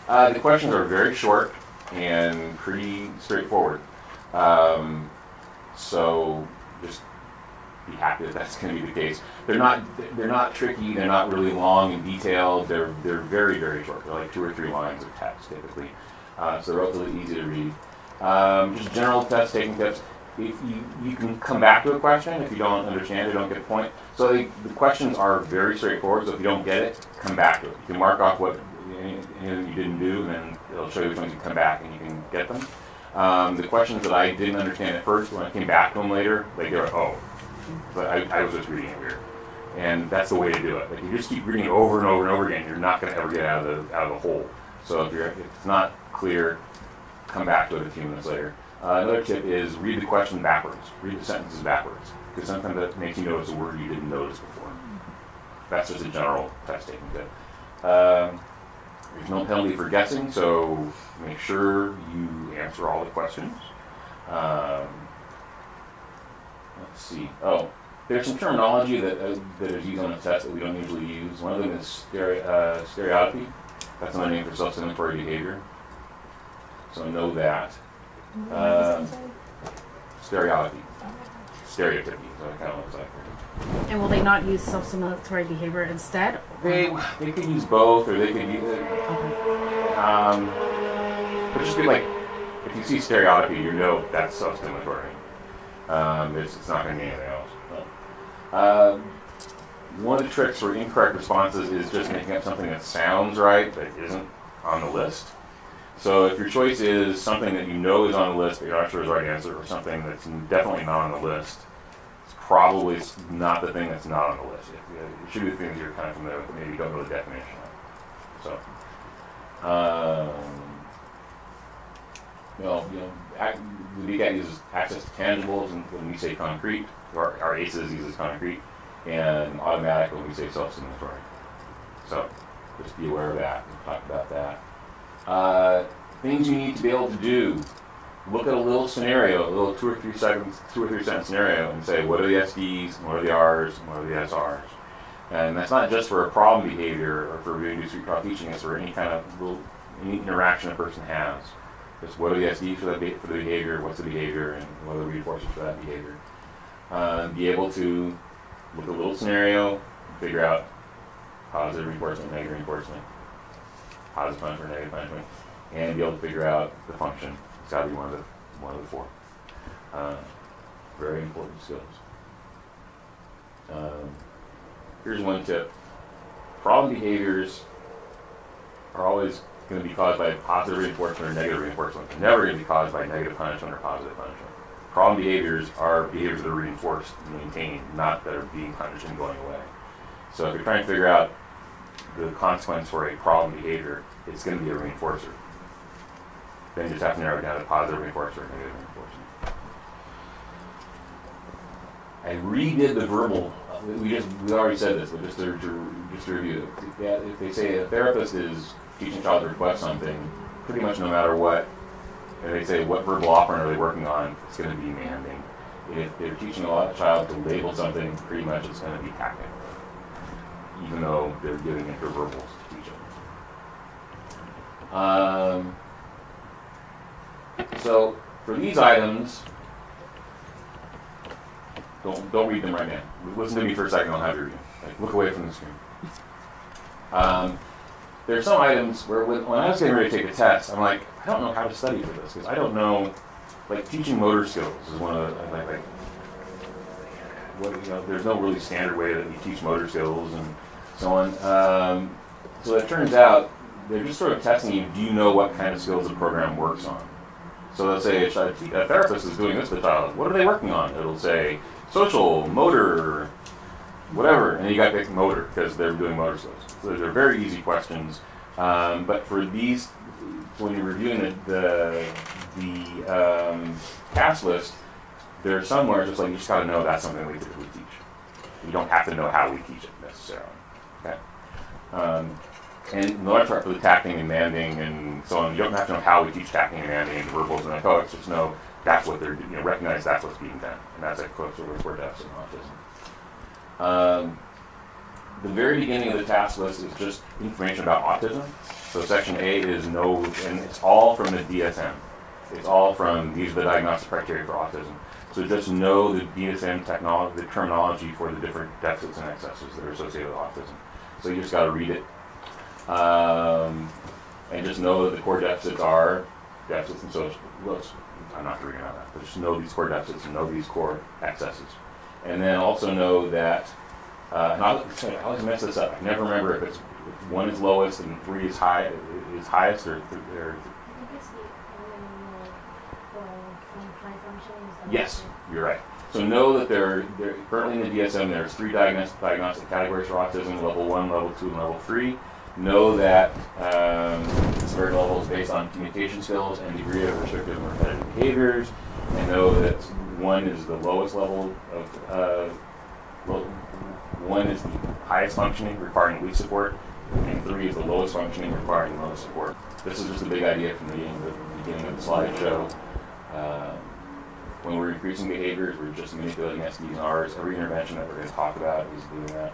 The questions are very short and pretty straightforward. So just be happy that that's going to be the case. They're not tricky. They're not really long and detailed. They're very, very short. They're like 2 or 3 lines of text typically. So they're relatively easy to read. Just general test taking tips. If you can come back to a question if you don't understand it, don't get the point. So the questions are very straightforward. So if you don't get it, come back to it. You can mark off what you didn't do, and then it'll show you which ones you come back and you can get them. The questions that I didn't understand at first, when I came back to them later, like they were, oh, but I was just reading it weird. And that's the way to do it. Like you just keep reading it over and over and over again, you're not going to ever get out of the hole. So if it's not clear, come back to it a few minutes later. Another tip is read the question backwards. Read the sentences backwards, because sometimes that makes you notice a word you didn't notice before. That's just a general test taking tip. There's no penalty for guessing, so make sure you answer all the questions. Let's see. Oh, there's some terminology that is used on the test that we don't usually use. One of them is stereotypy. That's another name for self-explanatory behavior. So know that. Stereotypy. Stereotypy. So it kind of looks like. And will they not use self-explanatory behavior instead? They could use both, or they could use it. But just be like, if you see stereotypy, you know that's self-explanatory. It's not going to be anything else. One of the tricks for incorrect responses is just making up something that sounds right but isn't on the list. So if your choice is something that you know is on the list but you're not sure is the right answer, or something that's definitely not on the list, it's probably not the thing that's not on the list. It should be the thing that you're kind of familiar with, but maybe you don't know the definition of. So, the BCAT uses access to tangibles, and when we say concrete, our ACEs uses concrete, and automatic when we say self-explanatory. So just be aware of that. We'll talk about that. Things you need to be able to do. Look at a little scenario, a little 2 or 3 sentence scenario, and say, what are the SDs, and what are the Rs, and what are the SRs? And that's not just for a problem behavior or for reduced recall teaching, it's for any kind of any interaction a person has. Just what are the SDs for the behavior, what's the behavior, and what are the reinforcers for that behavior. Be able to look at a little scenario, figure out positive reinforcement, negative reinforcement, positive punishment, negative punishment, and be able to figure out the function. It's got to be one of the 4. Very important skills. Here's one tip. Problem behaviors are always going to be caused by positive reinforcement or negative reinforcement. They're never going to be caused by negative punishment or positive punishment. Problem behaviors are behaviors that are reinforced and maintained, not that are being punished and going away. So if you're trying to figure out the consequence for a problem behavior, it's going to be a reinforcer. Then you just have to narrow it down to positive reinforcer or negative reinforcement. I redid the verbal. We already said this, but just to review it. Yeah, if they say a therapist is teaching a child to request something, pretty much no matter what, if they say what verbal operant are they working on, it's going to be manding. If they're teaching a child to label something, pretty much it's going to be tacting, even though they're giving interverbals to teach them. So for these items, don't read them right now. Listen to me for a second. I'll have you read them. Like, look away from the screen. There are some items where when I was getting ready to take a test, I'm like, I don't know how to study for this, because I don't know, like teaching motor skills is one of the, there's no really standard way that you teach motor skills and so on. So it turns out they're just sort of testing you, do you know what kind of skills the program works on? So let's say a therapist is doing this with a child. What are they working on? It'll say social, motor, whatever, and you got to pick motor because they're doing motor skills. So they're very easy questions. But for these, when you're reviewing the task list, there's somewhere just like you just got to know that's something we typically teach. You don't have to know how we teach it necessarily. Okay. And in the large part for the tacting and manding and so on, you don't have to know how we teach tacting and manding and verbals and echoics. Just know that's what they're doing. Recognize that's what's being done, and that's a close report deficit and autism. The very beginning of the task list is just information about autism. So section A is no, and it's all from the DSM. It's all from, these are the diagnostic criteria for autism. So just know the DSM technology, the terminology for the different deficits and excesses that are associated with autism. So you just got to read it. And just know that the core deficits are deficits in social, well, I'm not reading out that, but just know these core deficits and know these core excesses. And then also know that, and I always mess this up. I never remember if it's if 1 is lowest and 3 is highest, or I think it's the from high functioning. Is that yes, what you're right. So know that they're currently in the DSM. There's 3 diagnostic categories for autism: level 1, level 2, and level 3. Know that the severity level is based on communication skills and degree of restrictive and repetitive behaviors, and know that 1 is the lowest level of 1 is the highest functioning, requiring least support, and 3 is the lowest functioning, requiring most support. This is just a big idea from the beginning of the slideshow. When we're increasing behaviors, we're just manipulating SDs and Rs. Every intervention that we're going to talk about is doing that.